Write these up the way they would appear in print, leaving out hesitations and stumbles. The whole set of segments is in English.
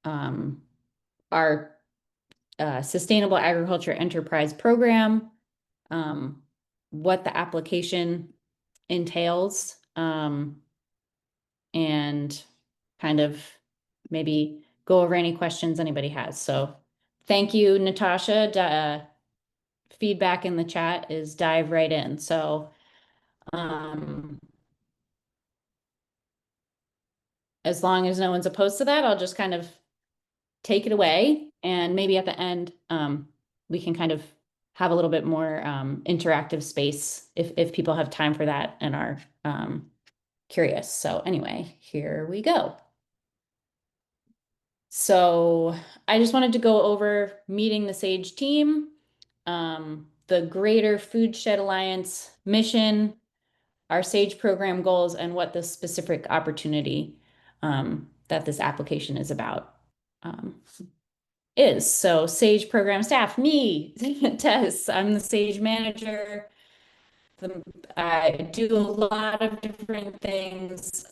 um, our Sustainable Agriculture Enterprise Program, um, what the application entails, and kind of maybe go over any questions anybody has. So thank you, Natasha. Feedback in the chat is dive right in. So um, as long as no one's opposed to that, I'll just kind of take it away. And maybe at the end, we can kind of have a little bit more interactive space if people have time for that and are curious. So anyway, here we go. So I just wanted to go over meeting the SAgE team, the Greater Foodshed Alliance mission, our SAgE program goals, and what the specific opportunity that this application is about is. So SAgE program staff, me, Tess, I'm the SAgE manager. I do a lot of different things,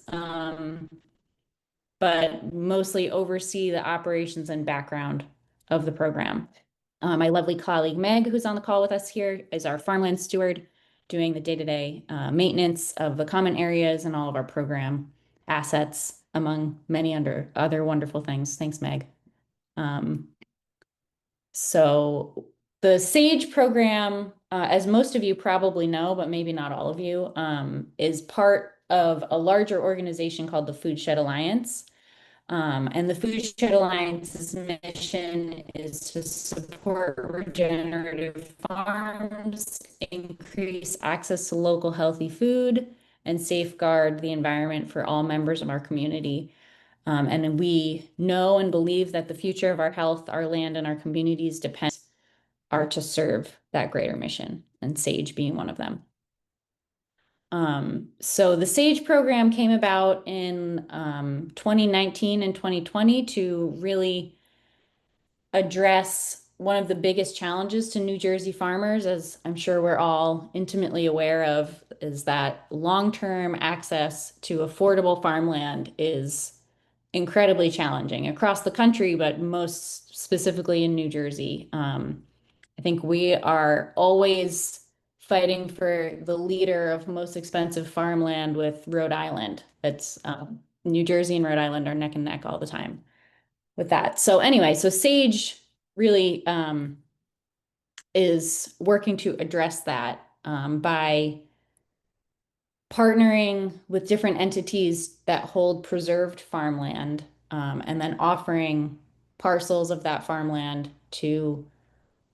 but mostly oversee the operations and background of the program. My lovely colleague Meg, who's on the call with us here, is our farmland steward, doing the day-to-day maintenance of the common areas and all of our program assets, among many other wonderful things. Thanks, Meg. Um, so the SAgE program, as most of you probably know, but maybe not all of you, is part of a larger organization called the Foodshed Alliance. And the Foodshed Alliance's mission is to support regenerative farms, increase access to local healthy food, and safeguard the environment for all members of our community. And we know and believe that the future of our health, our land, and our communities are to serve that greater mission, and SAgE being one of them. So the SAgE program came about in 2019 and 2020 to really address one of the biggest challenges to New Jersey farmers, as I'm sure we're all intimately aware of, is that long-term access to affordable farmland is incredibly challenging across the country, but most specifically in New Jersey. I think we are always fighting for the leader of most expensive farmland with Rhode Island. It's New Jersey and Rhode Island are neck and neck all the time with that. So anyway, so SAgE really is working to address that by partnering with different entities that hold preserved farmland, and then offering parcels of that farmland to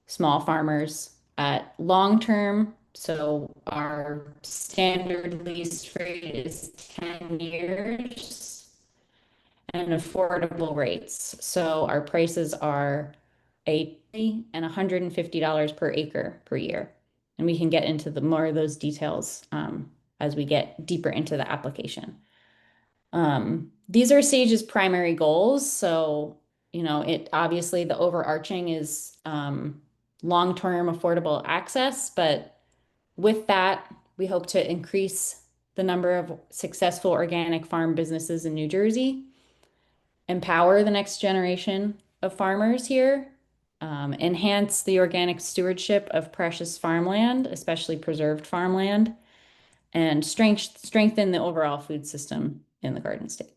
small farmers at long term. So our standard lease rate is 10 years and affordable rates. So our prices are and $150 per acre per year. And we can get into the more of those details as we get deeper into the application. These are SAGE's primary goals. So, it obviously the overarching is long-term affordable access, but with that, we hope to increase the number of successful organic farm businesses in New Jersey, empower the next generation of farmers here, enhance the organic stewardship of precious farmland, especially preserved farmland, and strengthen the overall food system in the Garden State.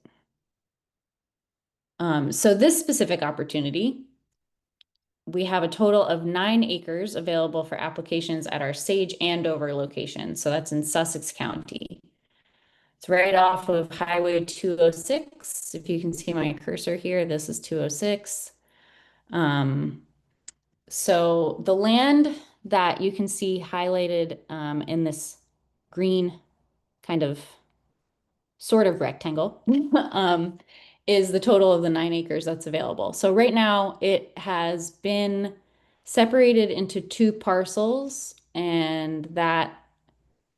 So this specific opportunity, we have a total of 9 acres available for applications at our SAGE Andover location. So that's in Sussex County. It's right off of Highway 206. If you can see my cursor here, this is 206. So the land that you can see highlighted in this green kind of sort of rectangle is the total of the 9 acres that's available. So right now it has been separated into 2 parcels, and that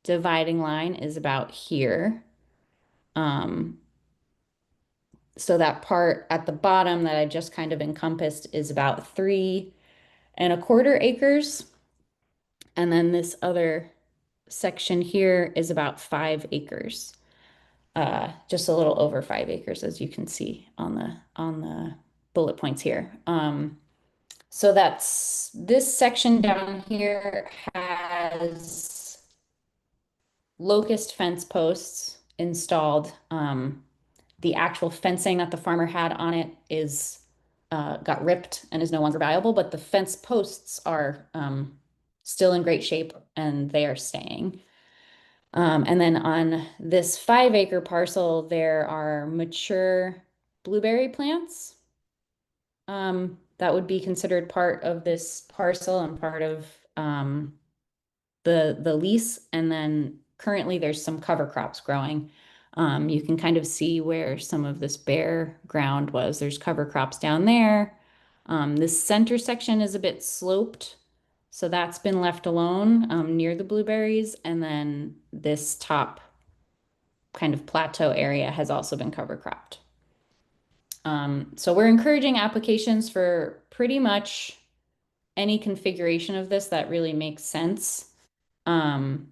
dividing line is about here. So that part at the bottom that I just kind of encompassed is about 3¼ acres. And then this other section here is about 5 acres. Just a little over 5 acres, as you can see on the bullet points here. So that's this section down here has locust fence posts installed. The actual fencing that the farmer had on it is got ripped and is no longer valuable, but the fence posts are still in great shape and they are staying. And then on this 5 acre parcel, there are mature blueberry plants that would be considered part of this parcel and part of the lease. And then currently there's some cover crops growing. You can kind of see where some of this bare ground was. There's cover crops down there. This center section is a bit sloped, so that's been left alone near the blueberries. And then this top kind of plateau area has also been cover cropped. So we're encouraging applications for pretty much any configuration of this that really makes sense. And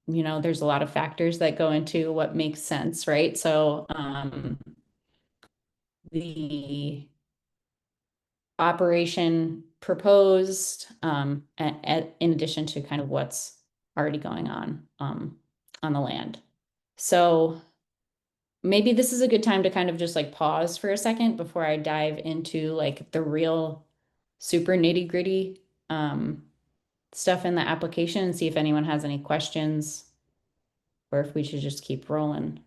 there's a lot of factors that go into what makes sense, right? So the operation proposed, in addition to kind of what's already going on the land. So maybe this is a good time to kind of just like pause for a second before I dive into like the real super nitty gritty stuff in the application and see if anyone has any questions or if we should just keep rolling.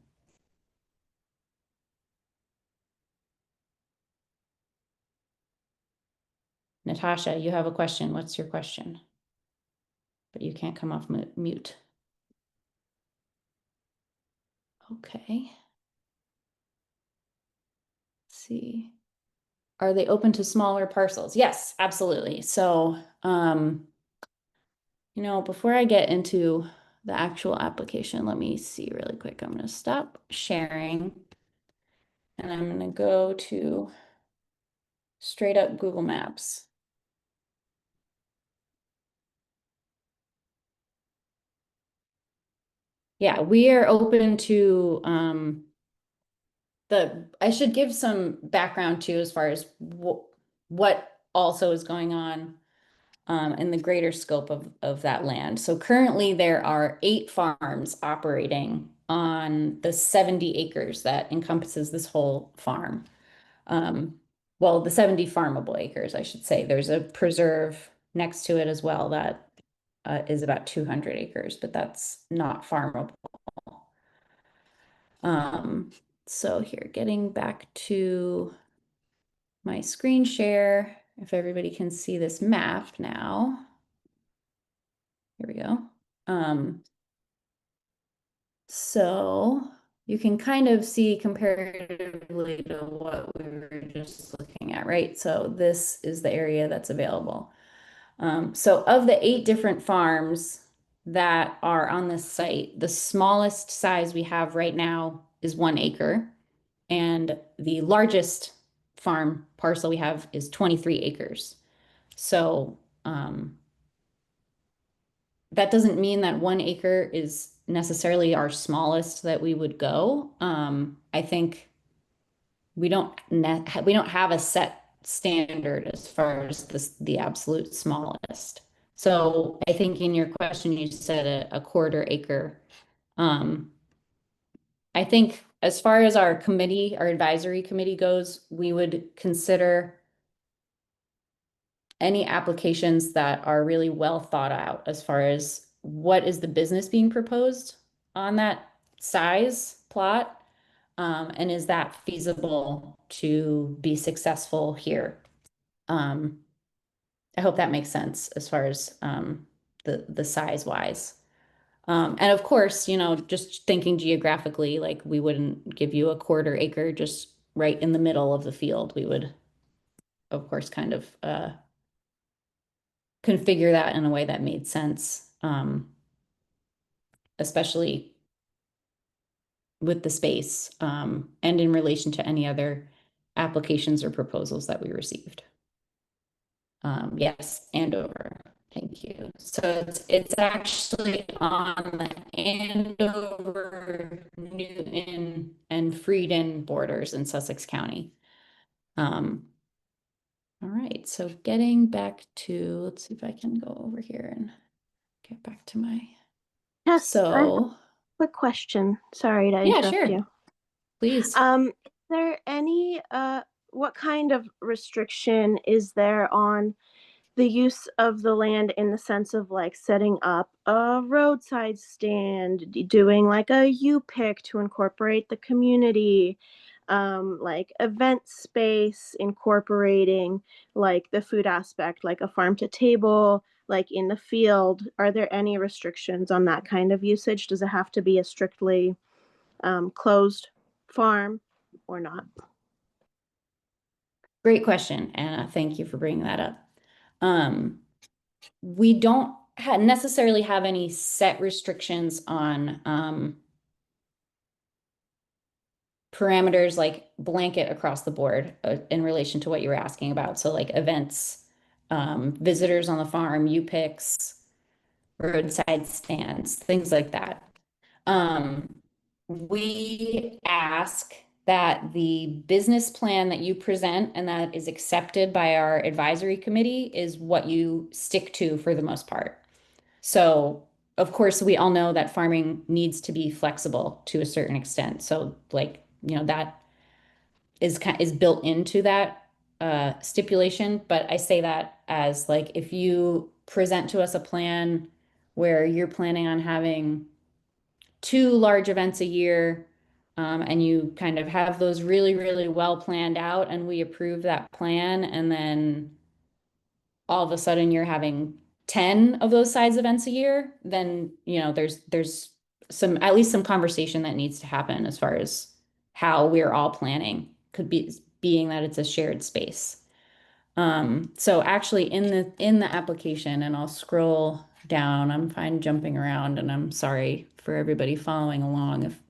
Natasha, you have a question. What's your question? But you can't come off mute. Okay. Let's see. Are they open to smaller parcels? Yes, absolutely. So, before I get into the actual application, let me see really quick. I'm going to stop sharing and I'm going to go to straight up Google Maps. Yeah, we are open to I should give some background too as far as what also is going on in the greater scope of that land. So currently there are 8 farms operating on the 70 acres that encompasses this whole farm. Well, the 70 farmable acres, I should say. There's a preserve next to it as well that is about 200 acres, but that's not farmable. So here, getting back to my screen share, if everybody can see this map now. Here we go. So you can kind of see comparatively to what we were just looking at, right? So this is the area that's available. So of the 8 different farms that are on this site, the smallest size we have right now is 1 acre. And the largest farm parcel we have is 23 acres. So that doesn't mean that 1 acre is necessarily our smallest that we would go. I think we don't have a set standard as far as the absolute smallest. So I think in your question you said a quarter acre. I think as far as our advisory committee goes, we would consider any applications that are really well thought out as far as what is the business being proposed on that size plot, and is that feasible to be successful here? I hope that makes sense as far as the size wise. And of course, just thinking geographically, like we wouldn't give you a quarter acre just right in the middle of the field. We would, of course, kind of configure that in a way that made sense, especially with the space, and in relation to any other applications or proposals that we received. Yes, Andover. Thank you. So it's actually on the Andover, Newton, and Frieden borders in Sussex County. All right, so getting back to, let's see if I can go over here and get back to my, Tess, I have a so quick question. Sorry to yeah, interrupt sure, you. please. Is there any what kind of restriction is there on the use of the land in the sense of like setting up a roadside stand, doing like a U-pick to incorporate the community, like event space, incorporating like the food aspect, like a farm to table, like in the field? Are there any restrictions on that kind of usage? Does it have to be a strictly closed farm or not? Great question, Anna. Thank you for bringing that up. Um, we don't ha necessarily have any set restrictions on parameters like blanket across the board in relation to what you were asking about. So like events, visitors on the farm, U-picks, roadside stands, things like that. Um, we ask that the business plan that you present and that is accepted by our advisory committee is what you stick to for the most part. So, of course, we all know that farming needs to be flexible to a certain extent. So, like, that is built into that stipulation. But I say that as like if you present to us a plan where you're planning on having two large events a year, and you kind of have those really, really well planned out, and we approve that plan, and then all of a sudden you're having 10 of those size events a year, then there's some at least some conversation that needs to happen as far as how we're all planning, could be being that it's a shared space. So actually in the application, and I'll scroll down, I'm fine jumping around, and I'm sorry for everybody following along if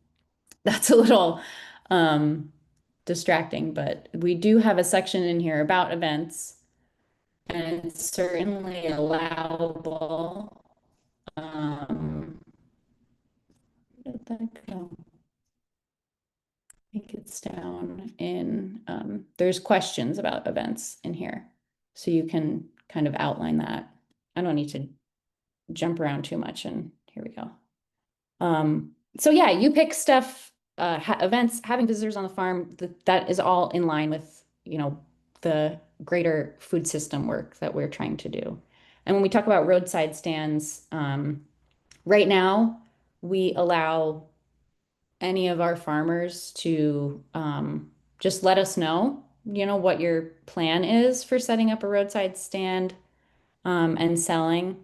that's a little um, distracting, but we do have a section in here about events, and it's certainly allowable. Where did that go? I think it's down in, there's questions about events in here. So you can kind of outline that. I don't need to jump around too much, and here we go. So yeah, you pick stuff, events, having visitors on the farm, that is all in line with, the greater food system work that we're trying to do. And when we talk about roadside stands, right now we allow any of our farmers to just let us know, what your plan is for setting up a roadside stand and selling.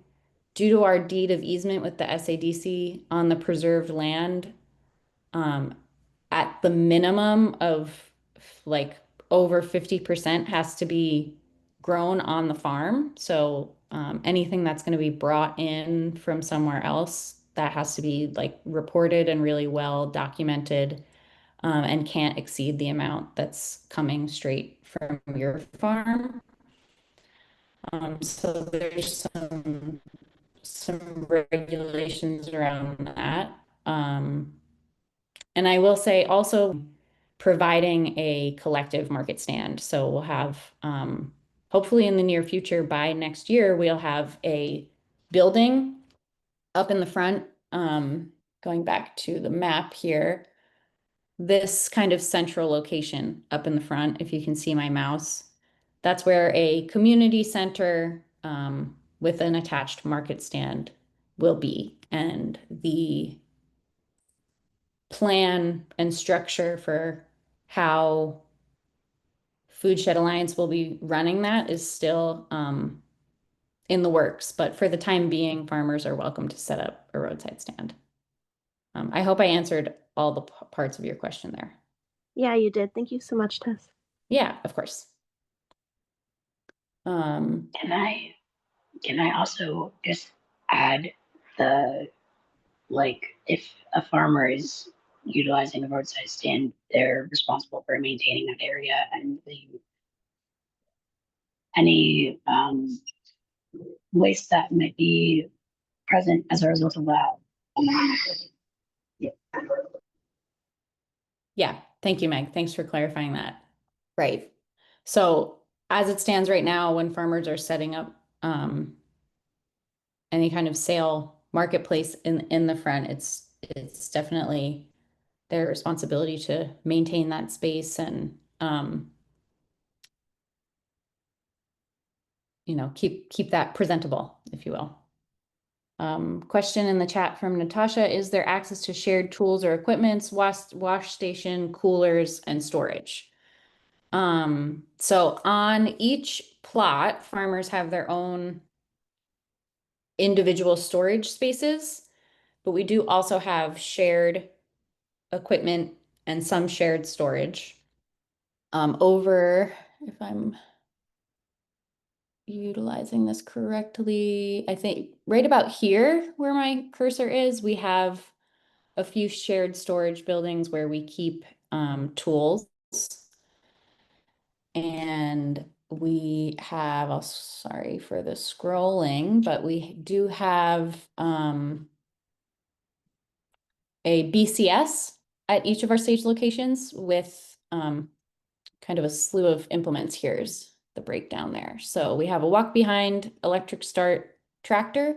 Due to our deed of easement with the SADC on the preserved land, um, at the minimum of like over 50% has to be grown on the farm. So anything that's going to be brought in from somewhere else, that has to be like reported and really well documented, and can't exceed the amount that's coming straight from your farm. So there's some regulations around that. And I will say also providing a collective market stand. So we'll have, hopefully in the near future, by next year, we'll have a building up in the front. Going back to the map here, this kind of central location up in the front, if you can see my mouse, that's where a community center, with an attached market stand will be. And the plan and structure for how Foodshed Alliance will be running that is still in the works. But for the time being, farmers are welcome to set up a roadside stand. I hope I answered all the parts of your question there. Yeah, you did. Thank you so much, Tess. Yeah, of course. Can I also just add the if a farmer is utilizing a roadside stand, they're responsible for maintaining that area and any waste that might be present as a result of that. Yeah. Yeah, thank you, Meg. Thanks for clarifying that. Right. So as it stands right now, when farmers are setting up any kind of sale marketplace in the front, it's definitely their responsibility to maintain that space and keep that presentable, if you will. Question in the chat from Natasha, is there access to shared tools or equipments, wash station, coolers, and storage? So on each plot, farmers have their own individual storage spaces, but we do also have shared equipment and some shared storage. If I'm utilizing this correctly, I think right about here where my cursor is, we have a few shared storage buildings where we keep tools. And we have, oh, sorry for the scrolling, but we do have a BCS at each of our SAgE locations with kind of a slew of implements. Here's the breakdown there. So we have a walk behind electric start tractor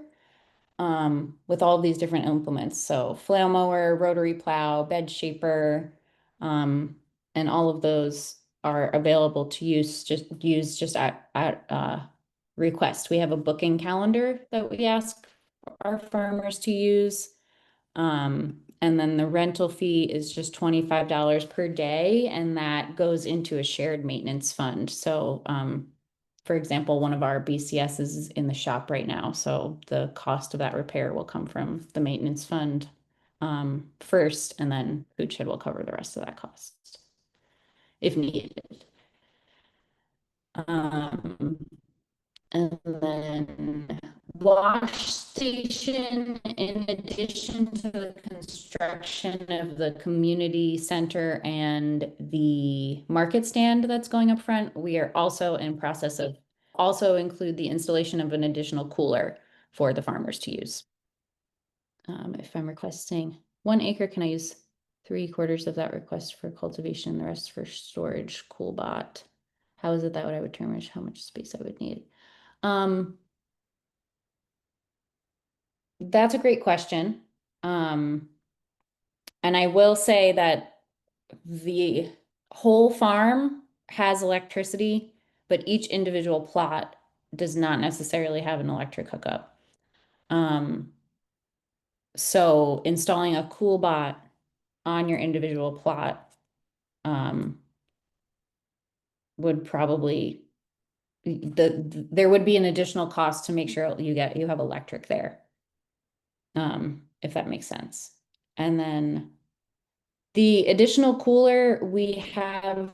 with all of these different implements. So flail mower, rotary plow, bed shaper, and all of those are available to use just at request. We have a booking calendar that we ask our farmers to use. And then the rental fee is just $25 per day, and that goes into a shared maintenance fund. So for example, one of our BCS is in the shop right now. So the cost of that repair will come from the maintenance fund first, and then Foodshed will cover the rest of that cost if needed. And then wash station, in addition to the construction of the community center and the market stand that's going up front, we are also in process of also include the installation of an additional cooler for the farmers to use. If I'm requesting 1 acre, can I use 3/4 of that request for cultivation, the rest for storage, cool bot? How is it that I would determine how much space I would need? That's a great question. And I will say that the whole farm has electricity, but each individual plot does not necessarily have an electric hookup. So installing a cool bot on your individual plot would probably there would be an additional cost to make sure you have electric there. If that makes sense. And then the additional cooler, we have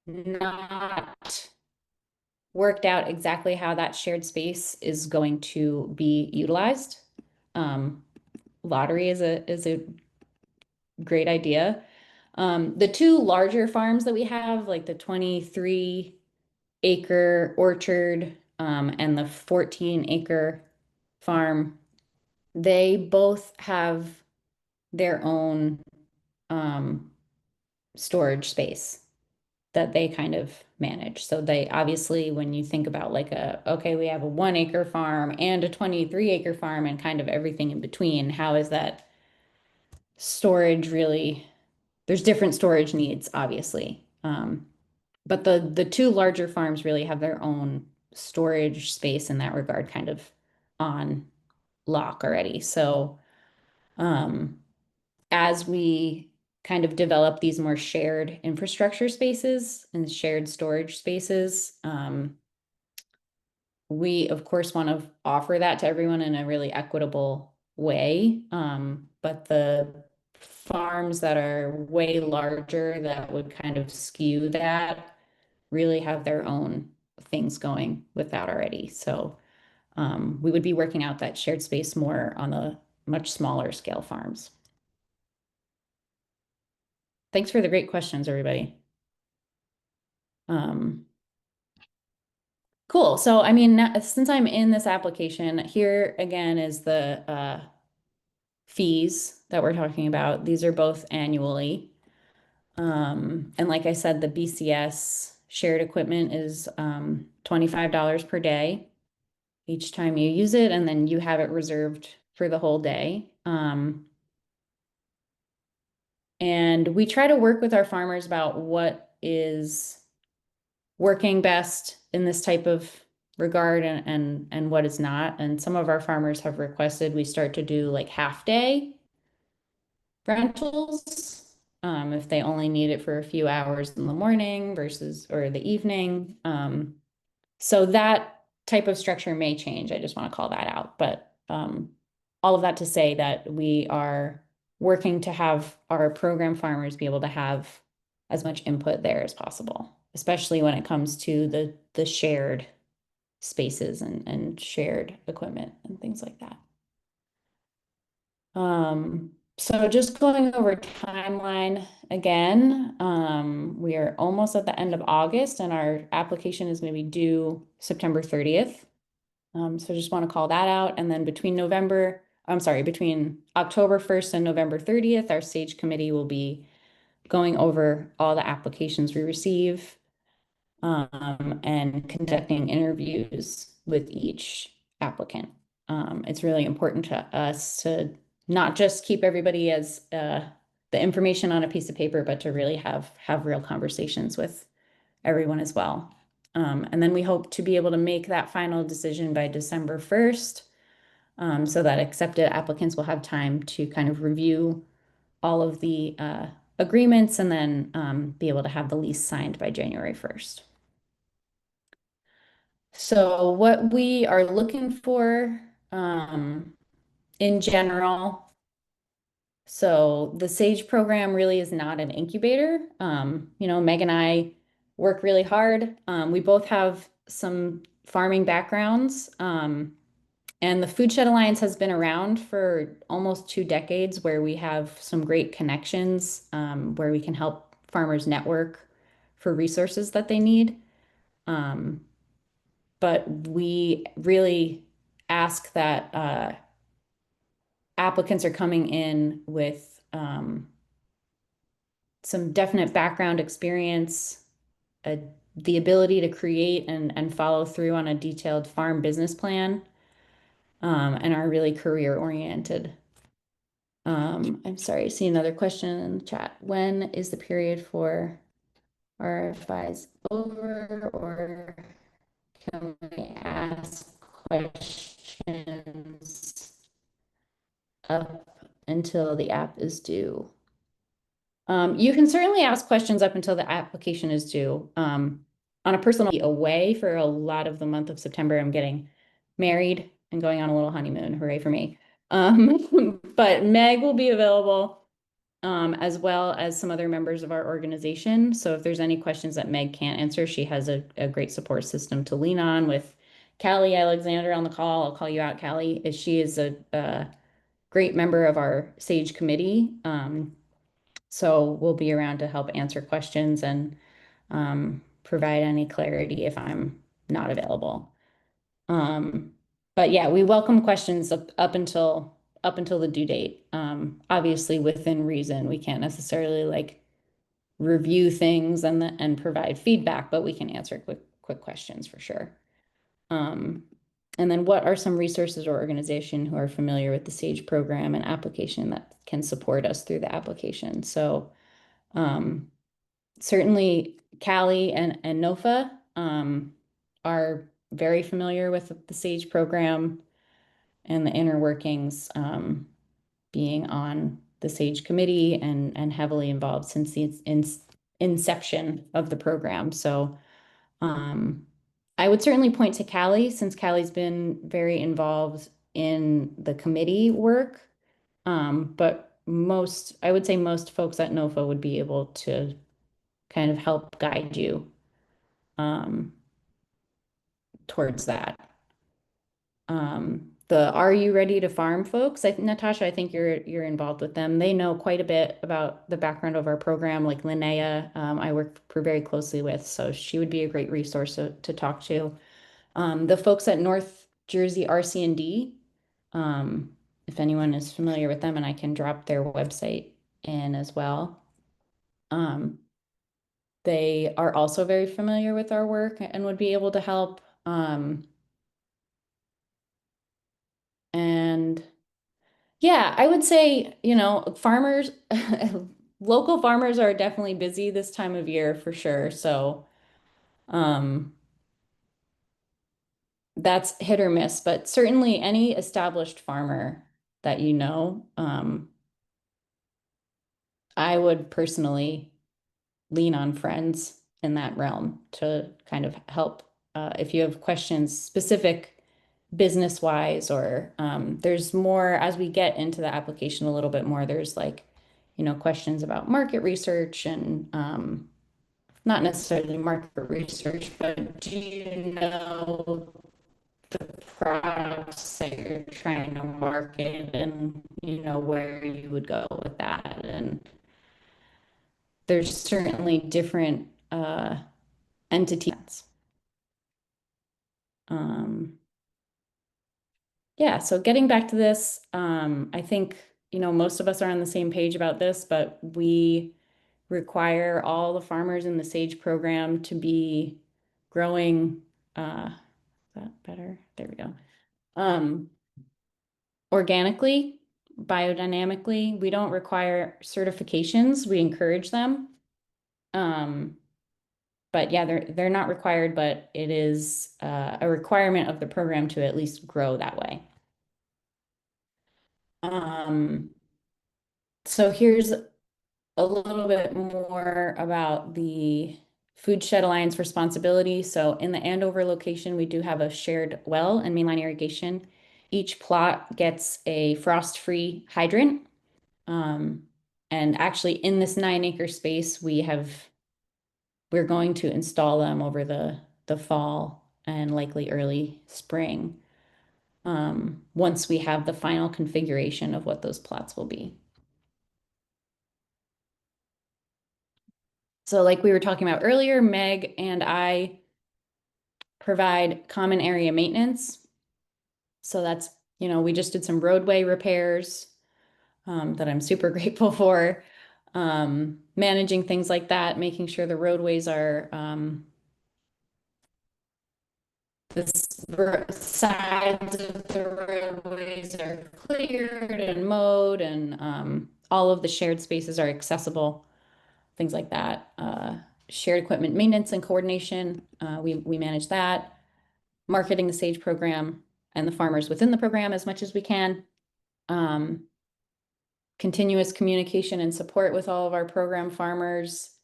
not worked out exactly how that shared space is going to be utilized. Lottery is a great idea. The 2 larger farms that we have, like the 23-acre orchard and the 14-acre farm, they both have their own storage space that they kind of manage. So they obviously, when you think about like okay, we have a 1-acre farm and a 23-acre farm and kind of everything in between, how is that storage really? There's different storage needs, obviously. But the 2 larger farms really have their own storage space in that regard, kind of on lock already. So as we kind of develop these more shared infrastructure spaces and shared storage spaces, we of course want to offer that to everyone in a really equitable way. But the farms that are way larger that would kind of skew that really have their own things going with that already. So we would be working out that shared space more on the much smaller scale farms. Thanks for the great questions, everybody. Cool. So, I mean, since I'm in this application, here again is the fees that we're talking about. These are both annually. And like I said, the BCS shared equipment is $25 per day each time you use it, and then you have it reserved for the whole day. And we try to work with our farmers about what is working best in this type of regard and what is not. And some of our farmers have requested we start to do like half day rentals, if they only need it for a few hours in the morning versus or the evening. So that type of structure may change. I just want to call that out. But all of that to say that we are working to have our program farmers be able to have as much input there as possible, especially when it comes to the shared spaces and shared equipment and things like that. So just going over timeline again, we are almost at the end of August and our application is maybe due September 30th. So just want to call that out. And then between October 1st and November 30th, our SAgE committee will be going over all the applications we receive, and conducting interviews with each applicant. It's really important to us to not just keep everybody as the information on a piece of paper, but to really have real conversations with everyone as well. And then we hope to be able to make that final decision by December 1st, so that accepted applicants will have time to kind of review all of the agreements and then be able to have the lease signed by January 1st. So what we are looking for in general, so the SAgE program really is not an incubator. Meg and I work really hard. We both have some farming backgrounds. And the Foodshed Alliance has been around for almost 2 decades, where we have some great connections, where we can help farmers network for resources that they need. But we really ask that applicants are coming in with some definite background experience, the ability to create and follow through on a detailed farm business plan, and are really career oriented. I'm sorry, I see another question in the chat. When is the period for RFIs over, or can we ask questions up until the app is due? You can certainly ask questions up until the application is due. On a personal note, away for a lot of the month of September. I'm getting married and going on a little honeymoon. Hooray for me. But Meg will be available, as well as some other members of our organization. So if there's any questions that Meg can't answer, she has a great support system to lean on with Callie Alexander on the call. I'll call you out, Callie. She is a great member of our SAgE committee. So we'll be around to help answer questions and provide any clarity if I'm not available. But yeah, we welcome questions up until the due date. Obviously within reason. We can't necessarily like review things and provide feedback, but we can answer quick questions for sure. And then what are some resources or organization who are familiar with the SAgE program and application that can support us through the application? So certainly Callie and NOFA are very familiar with the SAgE program and the inner workings, being on the SAgE committee and heavily involved since the inception of the program. So I would certainly point to Callie, since Callie's been very involved in the committee work. But I would say most folks at NOFA would be able to kind of help guide you towards that. The Are You Ready to Farm folks, Natasha, I think you're involved with them. They know quite a bit about the background of our program, like Linnea, I work very closely with, so she would be a great resource to talk to. The folks at North Jersey RC&D, if anyone is familiar with them, and I can drop their website in as well. they are also very familiar with our work and would be able to help. And yeah, I would say, farmers, local farmers are definitely busy this time of year for sure. So, um, that's hit or miss, but certainly any established farmer that I would personally lean on friends in that realm to kind of help if you have questions specific business wise, or there's more as we get into the application a little bit more, there's like, questions about market research and not necessarily market research, but do you know the products that you're trying to market and where you would go with that? And there's certainly different entities. Um, yeah, so getting back to this, I think, most of us are on the same page about this, but we require all the farmers in the SAgE program to be growing, is that better? There we go. Um, organically, biodynamically. We don't require certifications. We encourage them. Um, but yeah, they're not required, but it is a requirement of the program to at least grow that way. Um, so here's a little bit more about the Foodshed Alliance responsibility. So in the Andover location, we do have a shared well and mainline irrigation. Each plot gets a frost-free hydrant. Um, and actually in this 9-acre space, we're going to install them over the fall and likely early spring, once we have the final configuration of what those plots will be. So like we were talking about earlier, Meg and I provide common area maintenance. So that's, we just did some roadway repairs that I'm super grateful for. Managing things like that, making sure the roadways are the sides of the roadways are cleared and mowed, and all of the shared spaces are accessible, things like that. Shared equipment maintenance and coordination, we manage that. Marketing the SAgE program and the farmers within the program as much as we can. Um, continuous communication and support with all of our program farmers.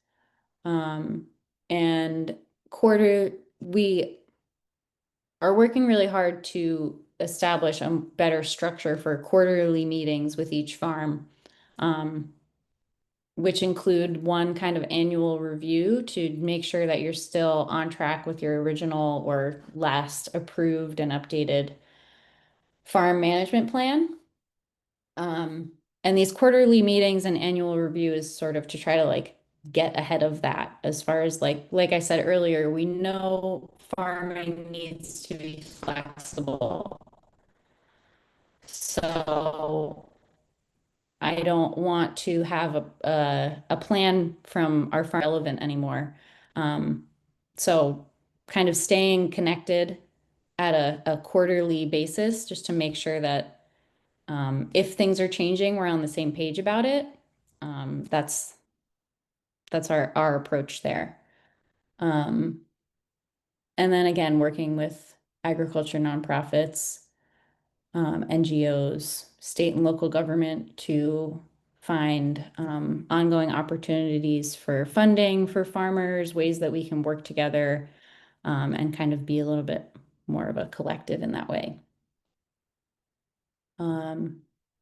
And we are working really hard to establish a better structure for quarterly meetings with each farm, um, which include one kind of annual review to make sure that you're still on track with your original or last approved and updated farm management plan. Um, and these quarterly meetings and annual review is sort of to try to like get ahead of that as far as like I said earlier, we know farming needs to be flexible. So I don't want to have a plan from our farm relevant anymore. Um, so kind of staying connected at a quarterly basis just to make sure that if things are changing, we're on the same page about it. That's our approach there. Um, and then again, working with agriculture nonprofits, NGOs, state and local government to find ongoing opportunities for funding for farmers, ways that we can work together, and kind of be a little bit more of a collective in that way.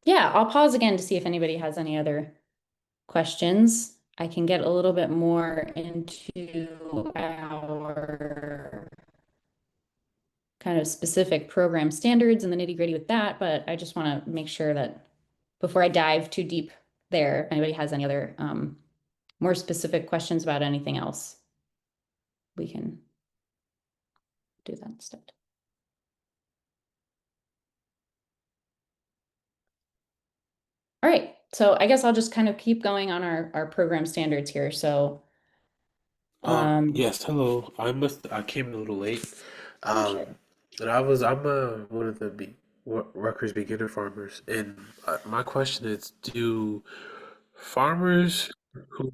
Yeah, I'll pause again to see if anybody has any other questions. I can get a little bit more into our kind of specific program standards and the nitty-gritty with that, but I just want to make sure that before I dive too deep there, if anybody has any other more specific questions about anything else, we can do that instead. All right, so I guess I'll just kind of keep going on our program standards here. So Um, Yes, hello. I came a little late. oh, sure. Um, and I'm one of the Rutgers beginner farmers, and my question is, do farmers who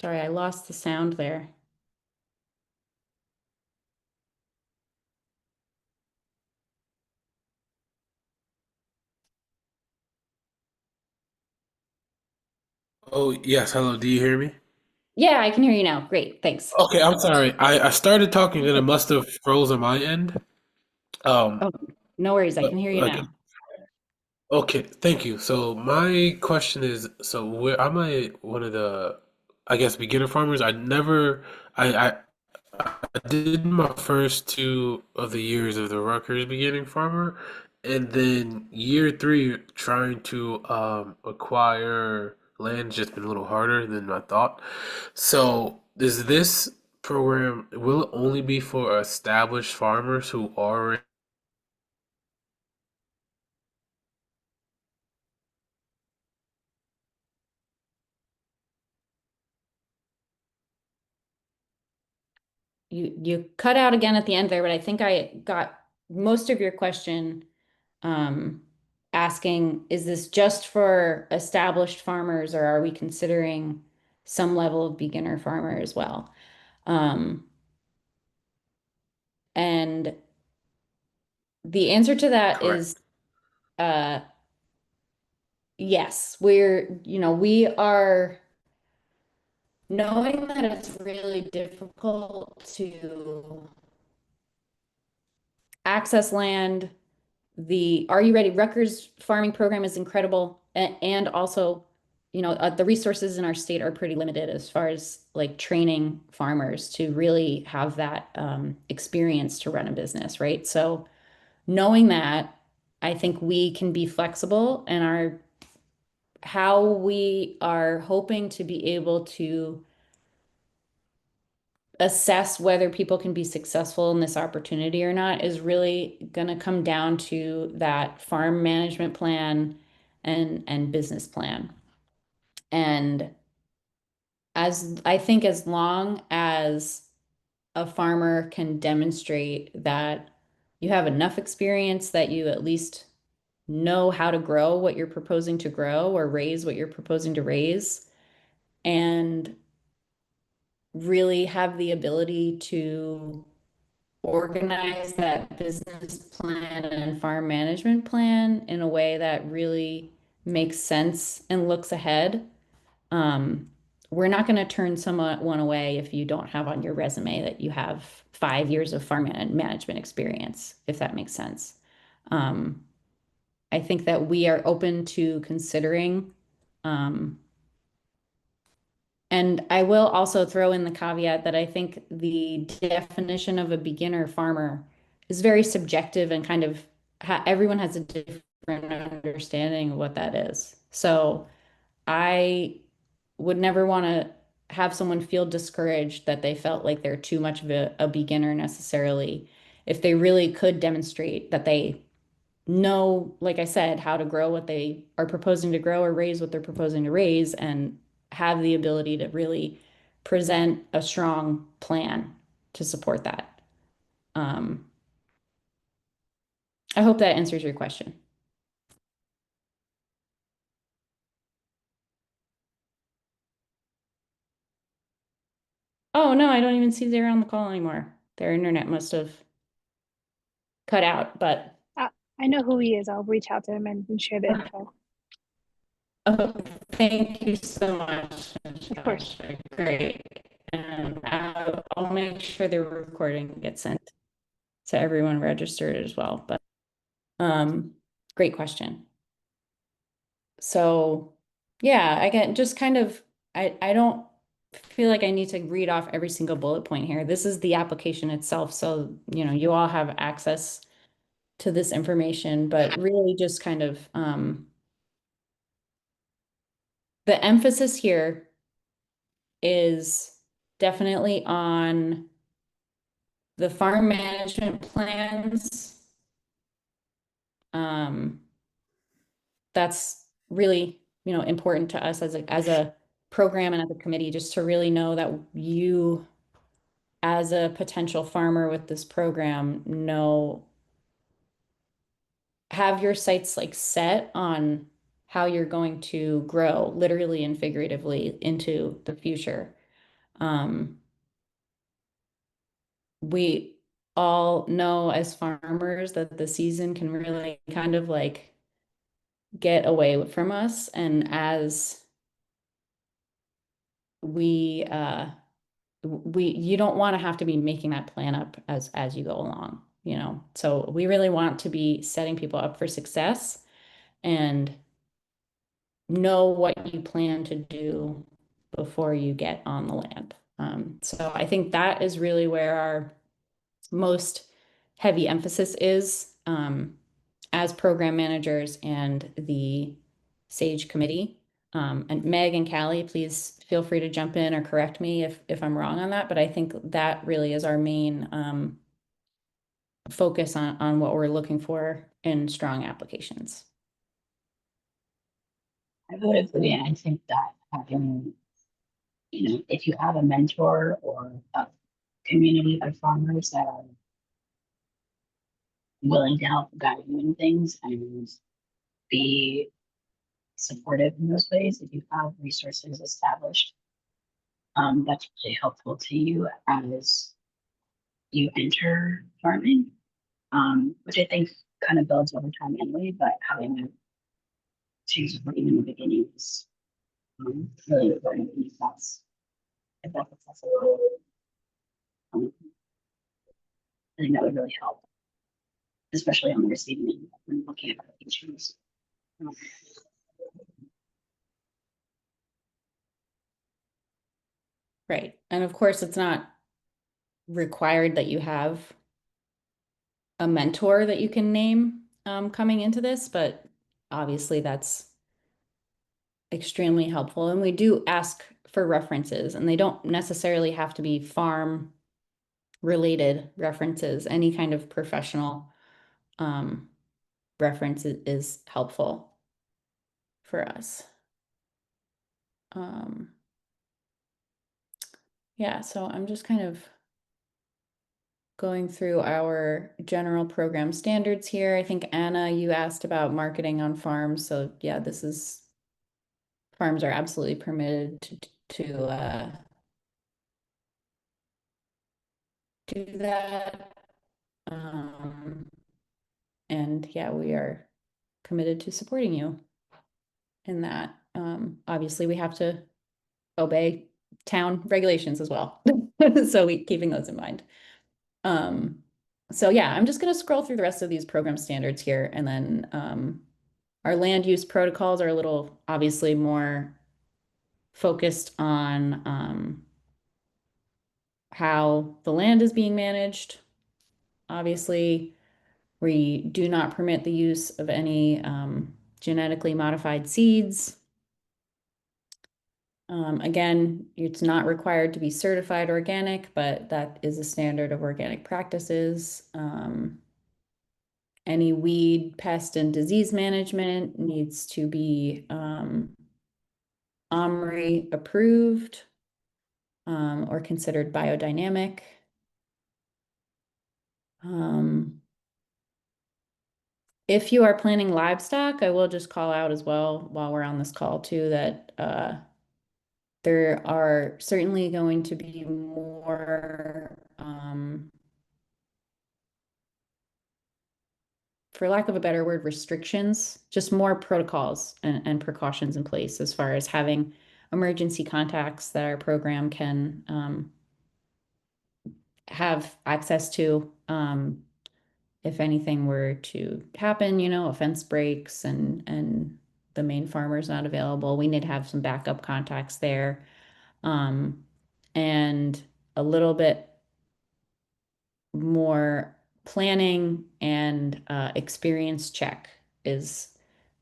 Sorry, I lost the sound there. Oh, yes, hello, do you hear me? Yeah, I can hear you now. Great, thanks. Okay, I'm sorry. I started talking and it must have froze on my end. Um, Oh, no worries. I but can hear you like now. okay, thank you. So my question is, so where I'm one of the, I guess, beginner farmers. I did my first two of the years of the Rutgers beginning farmer, and then year three trying to acquire land just been a little harder than I thought. So is this program will it only be for established farmers who already You cut out again at the end there, but I think I got most of your question um, asking, is this just for established farmers or are we considering some level of beginner farmer as well? Um, and the answer to that correct? is uh, yes. We are knowing that it's really difficult to access land. The Are You Ready? Rutgers farming program is incredible. And also, the resources in our state are pretty limited as far as like training farmers to really have that experience to run a business, right? So knowing that, I think we can be flexible and how we are hoping to be able to assess whether people can be successful in this opportunity or not is really going to come down to that farm management plan and business plan. And as I think as long as a farmer can demonstrate that you have enough experience that you at least know how to grow what you're proposing to grow or raise what you're proposing to raise and really have the ability to organize that business plan and farm management plan in a way that really makes sense and looks ahead. Um, we're not going to turn someone away if you don't have on your resume that you have 5 years of management experience, if that makes sense. Um, I think that we are open to considering um, and I will also throw in the caveat that I think the definition of a beginner farmer is very subjective and kind of everyone has a different understanding of what that is. So I would never want to have someone feel discouraged that they felt like they're too much of a beginner necessarily. If they really could demonstrate that they know, like I said, how to grow what they are proposing to grow or raise what they're proposing to raise and have the ability to really present a strong plan to support that. Um, I hope that answers your question. Oh, no, I don't even see they're on the call anymore. Their internet must have cut out, but Uh, I know who he is. I'll reach out to him and share the info. oh, thank you so much, Of course. Natasha. Great. And I'll make sure the recording gets sent to everyone registered as well. But Um, great question. So yeah, I get just kind of I don't feel like I need to read off every single bullet point here. This is the application itself. So, you all have access to this information, but really just kind of the emphasis here is definitely on the farm management plans, um, that's really, important to us as a program and as a committee, just to really know that you, as a potential farmer with this program, have your sights like set on how you're going to grow literally and figuratively into the future. Um, we all know as farmers that the season can really kind of like get away from us. And as we you don't want to have to be making that plan up as you go along, So we really want to be setting people up for success and know what you plan to do before you get on the land. So I think that is really where our most heavy emphasis is, as program managers and the SAgE committee. And Meg and Callie, please feel free to jump in or correct me if I'm wrong on that. But I think that really is our main focus on what we're looking for in strong applications. I would agree, and I think that having, if you have a mentor or a community of farmers that are willing to help guide you in things and be supportive in those ways, if you have resources established, that's really helpful to you as you enter farming, which I think kind of builds over time anyway, but having a team supporting in the beginning is really important if that's accessible. Um, I think that would really help, especially on the receiving end when looking at applications. Um, Right. And of course, it's not required that you have a mentor that you can name coming into this, but obviously that's extremely helpful. And we do ask for references, and they don't necessarily have to be farm related references. Any kind of professional reference is helpful for us. Um, yeah, so I'm just kind of going through our general program standards here. I think Anna, you asked about marketing on farms. So yeah, farms are absolutely permitted to do that. And yeah, we are committed to supporting you in that. Obviously, we have to obey town regulations as well. So keeping those in mind. So yeah, I'm just going to scroll through the rest of these program standards here, and then our land use protocols are a little obviously more focused on how the land is being managed. Obviously, we do not permit the use of any genetically modified seeds. Again, it's not required to be certified organic, but that is a standard of organic practices. Any weed, pest, and disease management needs to be OMRI approved or considered biodynamic. If you are planning livestock, I will just call out as well while we're on this call too that there are certainly going to be more, for lack of a better word, restrictions, just more protocols and precautions in place as far as having emergency contacts that our program can have access to. If anything were to happen, a fence breaks and the main farmer's not available, we need to have some backup contacts there. And a little bit more planning and experience check is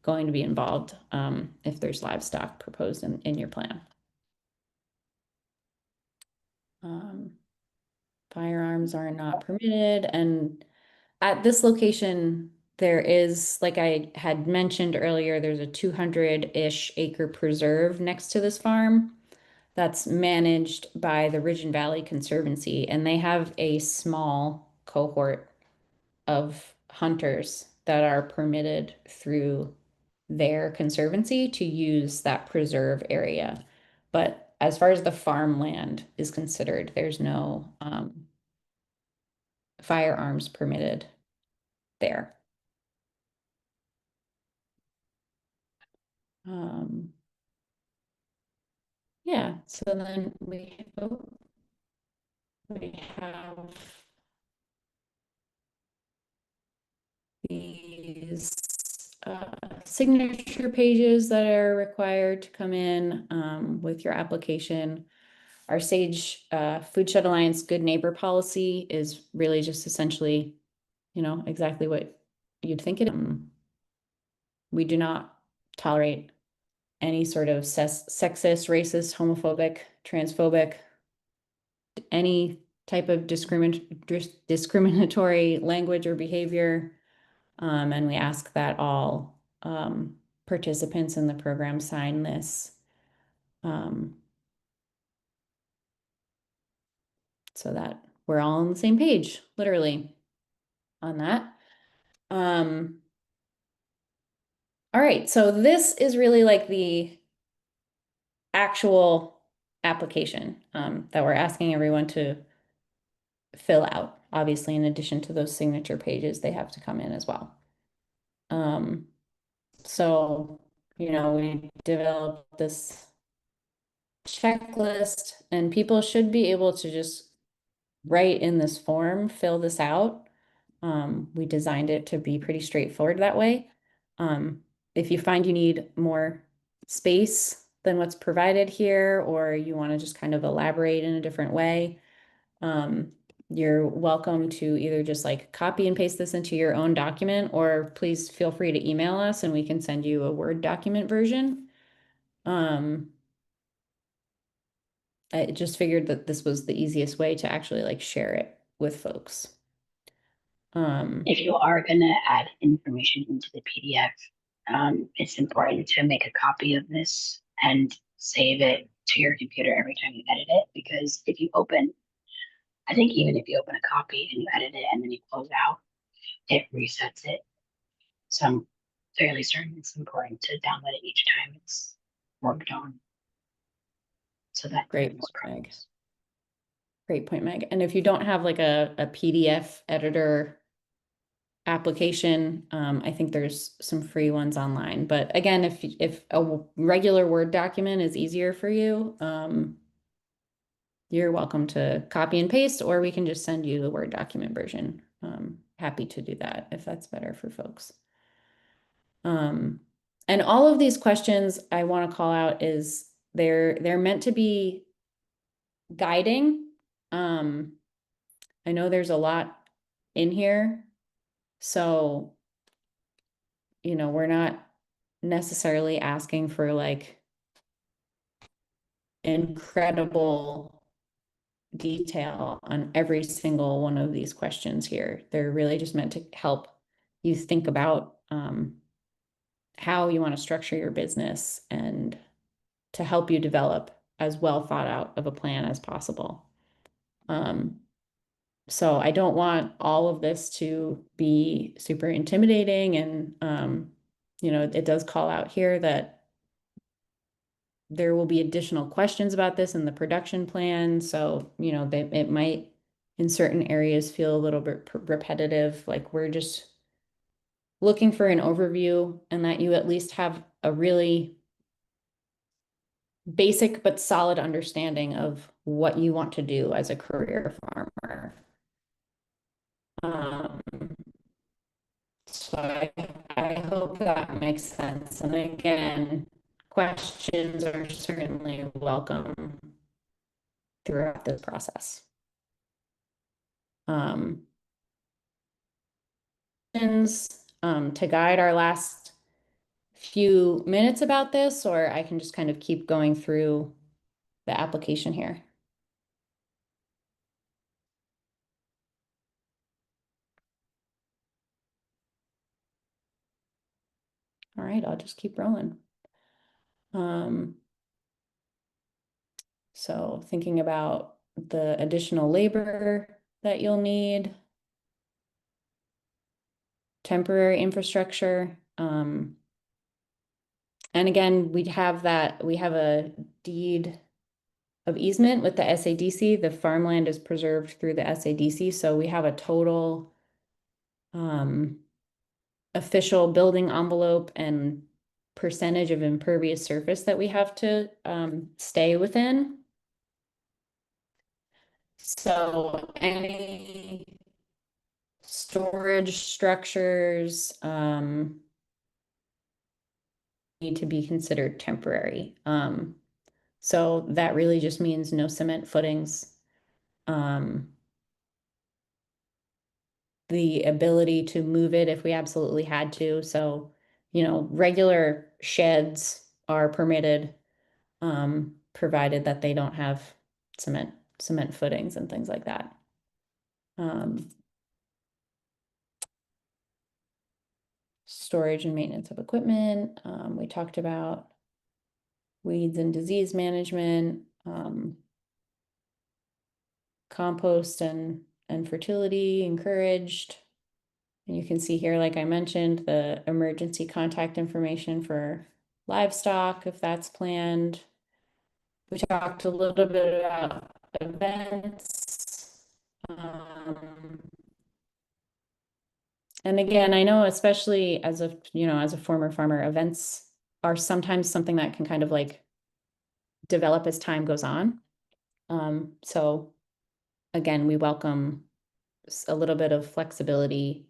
going to be involved if there's livestock proposed in your plan. Firearms are not permitted. And at this location, there is, like I had mentioned earlier, there's a 200-ish acre preserve next to this farm that's managed by the Ridge and Valley Conservancy, and they have a small cohort of hunters that are permitted through their conservancy to use that preserve area. But as far as the farmland is considered, there's no firearms permitted there. Um, yeah, so then we have these signature pages that are required to come in with your application. Our SAgE Foodshed Alliance Good Neighbor policy is really just essentially, exactly what you'd think it. We do not tolerate any sort of sexist, racist, homophobic, transphobic, any type of discriminatory language or behavior. And we ask that all participants in the program sign this. So that we're all on the same page, literally, on that. All right, so this is really like the actual application that we're asking everyone to fill out. Obviously, in addition to those signature pages, they have to come in as well. So, we developed this checklist, and people should be able to just write in this form, fill this out. We designed it to be pretty straightforward that way. If you find you need more space than what's provided here, or you want to just kind of elaborate in a different way, you're welcome to either just like copy and paste this into your own document, or please feel free to email us and we can send you a Word document version. I just figured that this was the easiest way to actually like share it with folks. If you are going to add information into the PDF, it's important to make a copy of this and save it to your computer every time you edit it, because I think even if you open a copy and you edit it and then you close out, it resets it. So I'm fairly certain it's important to download it each time it's worked on, so that there are Great no point, Meg. problems. Great point, Meg. And if you don't have like a PDF editor application, I think there's some free ones online. But again, if a regular Word document is easier for you, you're welcome to copy and paste, or we can just send you the Word document version. Happy to do that if that's better for folks. And all of these questions I want to call out is they're meant to be guiding. I know there's a lot in here, so we're not necessarily asking for like incredible detail on every single one of these questions here. They're really just meant to help you think about how you want to structure your business and to help you develop as well thought out of a plan as possible. So I don't want all of this to be super intimidating, and it does call out here that there will be additional questions about this in the production plan. So, it might in certain areas feel a little bit repetitive, like we're just looking for an overview and that you at least have a really basic but solid understanding of what you want to do as a career farmer. Um, so I hope that makes sense. And again, questions are certainly welcome throughout this process. To guide our last few minutes about this, or I can just kind of keep going through the application here. All right, I'll just keep rolling. So thinking about the additional labor that you'll need, temporary infrastructure. And again, we have a deed of easement with the SADC. The farmland is preserved through the SADC. So we have a total official building envelope and percentage of impervious surface that we have to stay within. So any storage structures need to be considered temporary. So that really just means no cement footings. The ability to move it if we absolutely had to. So, regular sheds are permitted, provided that they don't have cement footings and things like that. Storage and maintenance of equipment. We talked about weeds and disease management, compost and fertility encouraged. And you can see here, like I mentioned, the emergency contact information for livestock, if that's planned. We talked a little bit about events. And again, I know, especially as a former farmer, events are sometimes something that can kind of like develop as time goes on. So again, we welcome a little bit of flexibility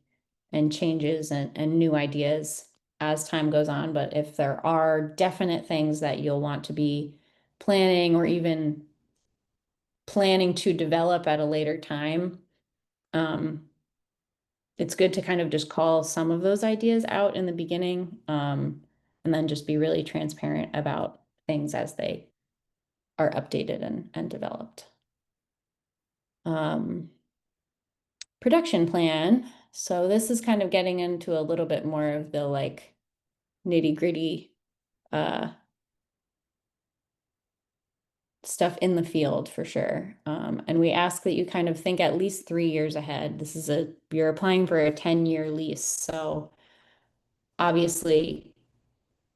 and changes and new ideas as time goes on. But if there are definite things that you'll want to be planning or even planning to develop at a later time, it's good to kind of just call some of those ideas out in the beginning, and then just be really transparent about things as they are updated and developed. Production plan. So this is kind of getting into a little bit more of the like nitty-gritty stuff in the field for sure. And we ask that you kind of think at least 3 years ahead. You're applying for a 10-year lease. So obviously,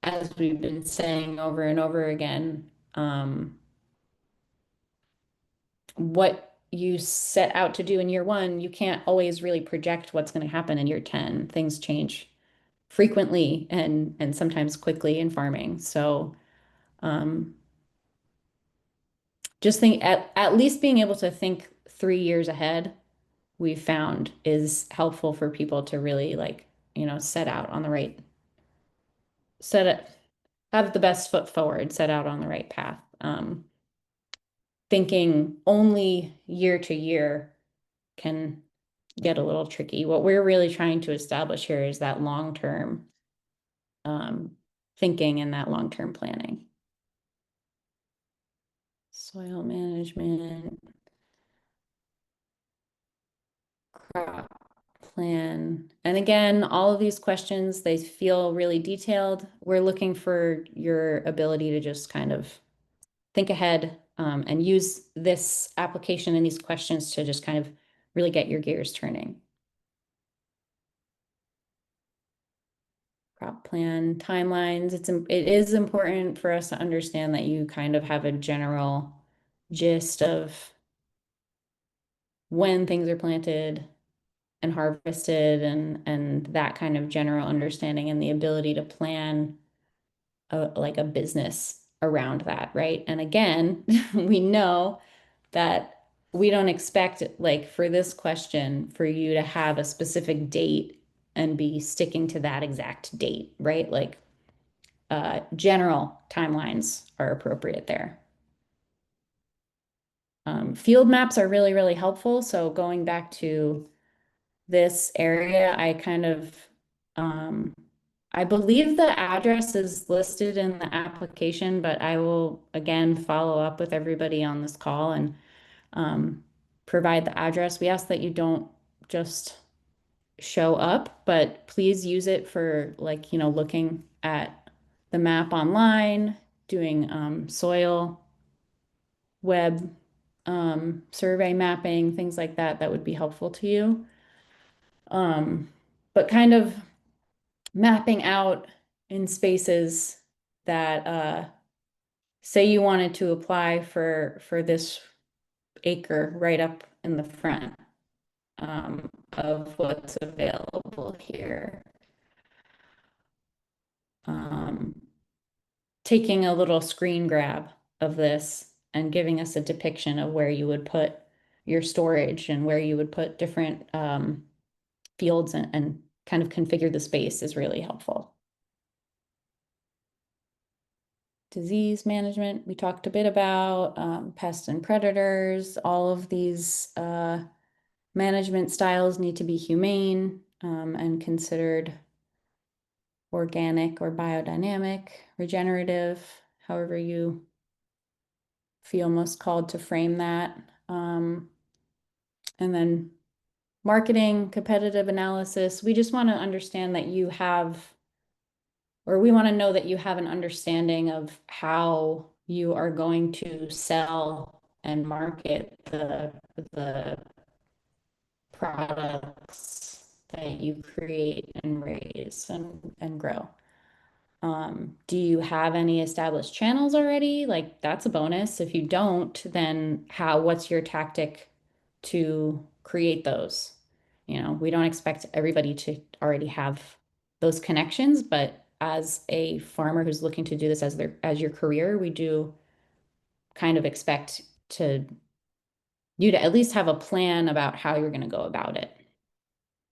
as we've been saying over and over again, what you set out to do in year 1, you can't always really project what's going to happen in year 10. Things change frequently and sometimes quickly in farming. So just think at least being able to think 3 years ahead, we've found is helpful for people to really like, set out on the right, set it, have the best foot forward, set out on the right path. Thinking only year to year can get a little tricky. What we're really trying to establish here is that long-term thinking and that long-term planning. Soil management, crop plan. And again, all of these questions, they feel really detailed. We're looking for your ability to just kind of think ahead and use this application and these questions to just kind of really get your gears turning. Crop plan, timelines. It is important for us to understand that you kind of have a general gist of when things are planted and harvested and that kind of general understanding and the ability to plan like a business around that, right? And again, we know that we don't expect, like for this question, for you to have a specific date and be sticking to that exact date, right? Like general timelines are appropriate there. Field maps are really, really helpful. So going back to this area, I believe the address is listed in the application, but I will again follow up with everybody on this call and provide the address. We ask that you don't just show up, but please use it for like, looking at the map online, doing soil web survey mapping, things like that, that would be helpful to you. But kind of mapping out in spaces that say you wanted to apply for this acre right up in the front of what's available here. Taking a little screen grab of this and giving us a depiction of where you would put your storage and where you would put different fields and kind of configure the space is really helpful. Disease management, we talked a bit about pests and predators. All of these management styles need to be humane and considered organic or biodynamic, regenerative, however you feel most called to frame that. And then marketing, competitive analysis. We just want to understand that you have, or we want to know that you have an understanding of how you are going to sell and market the products that you create and raise and grow. Do you have any established channels already? Like that's a bonus. If you don't, then what's your tactic to create those? We don't expect everybody to already have those connections, but as a farmer who's looking to do this as your career, we do kind of expect you to at least have a plan about how you're going to go about it.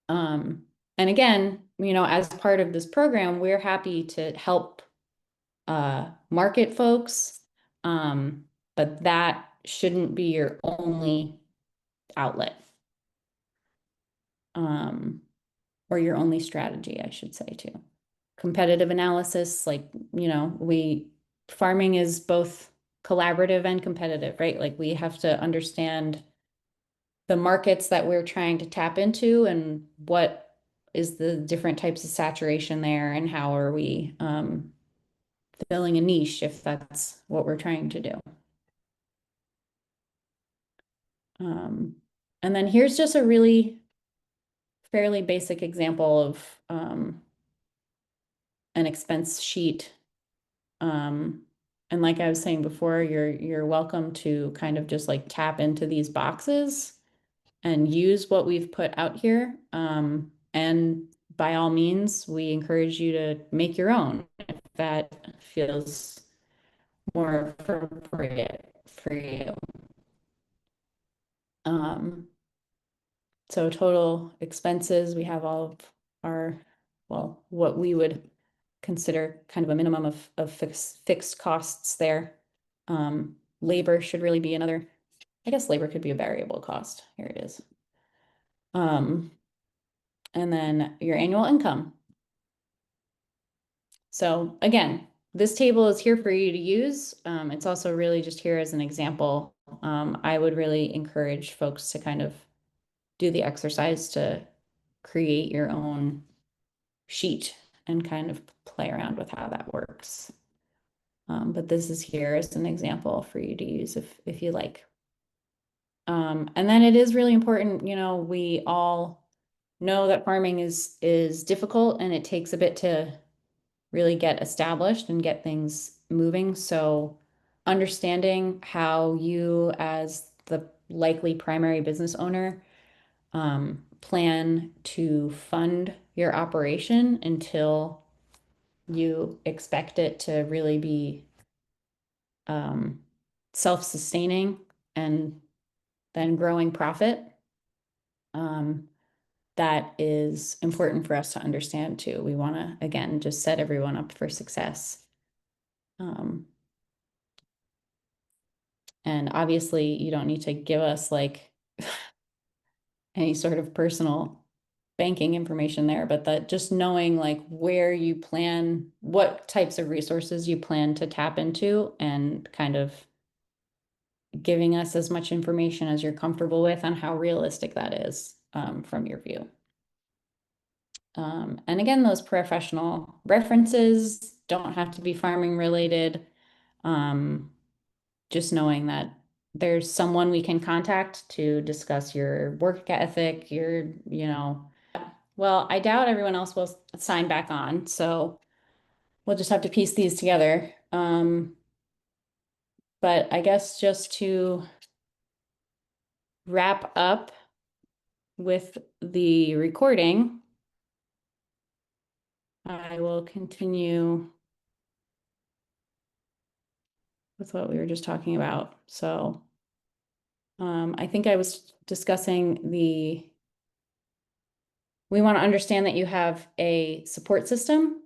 And again, as part of this program, we're happy to help market folks, but that shouldn't be your only outlet, or your only strategy, I should say too. Competitive analysis, like, farming is both collaborative and competitive, right? Like we have to understand the markets that we're trying to tap into and what is the different types of saturation there and how are we filling a niche if that's what we're trying to do. And then here's just a really fairly basic example of an expense sheet. And like I was saying before, you're welcome to kind of just like tap into these boxes and use what we've put out here. And by all means, we encourage you to make your own if that feels more appropriate for you. So total expenses, we have all of our, well, what we would consider kind of a minimum of fixed costs there. Labor should really be another, I guess labor could be a variable cost. Here it is. And then your annual income. So again, this table is here for you to use. It's also really just here as an example. I would really encourage folks to kind of do the exercise to create your own sheet and kind of play around with how that works. But this is here as an example for you to use if you like. And then it is really important, we all know that farming is difficult and it takes a bit to really get established and get things moving. So understanding how you as the likely primary business owner plan to fund your operation until you expect it to really be self-sustaining and then growing profit. That is important for us to understand too. We want to, again, just set everyone up for success. And obviously you don't need to give us like any sort of personal banking information there, but that just knowing like where you plan, what types of resources you plan to tap into and kind of giving us as much information as you're comfortable with on how realistic that is from your view. And again, those professional references don't have to be farming related. Just knowing that there's someone we can contact to discuss your work ethic, well, I doubt everyone else will sign back on, so we'll just have to piece these together. But I guess just to wrap up with the recording, I will continue with what we were just talking about. So I think I was discussing we want to understand that you have a support system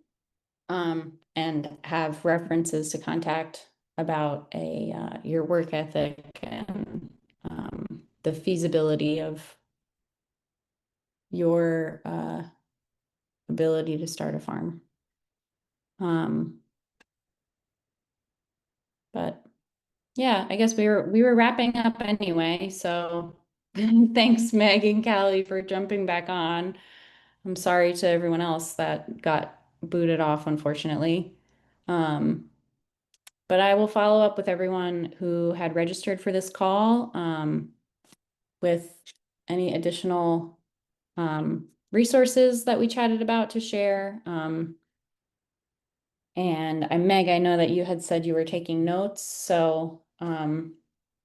and have references to contact about your work ethic and the feasibility of your ability to start a farm. But yeah, I guess we were wrapping up anyway. So thanks, Meg and Callie, for jumping back on. I'm sorry to everyone else that got booted off, unfortunately. But I will follow up with everyone who had registered for this call with any additional resources that we chatted about to share. And Meg, I know that you had said you were taking notes, so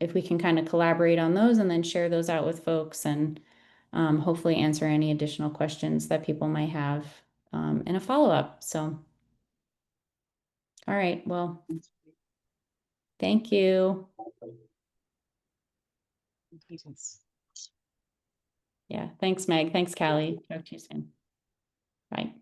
if we can kind of collaborate on those and then share those out with folks and hopefully answer any additional questions that people might have in a follow-up. So, all right, well, thank you. Yeah, thanks, Meg. Thanks, Callie. Talk to you soon. Bye.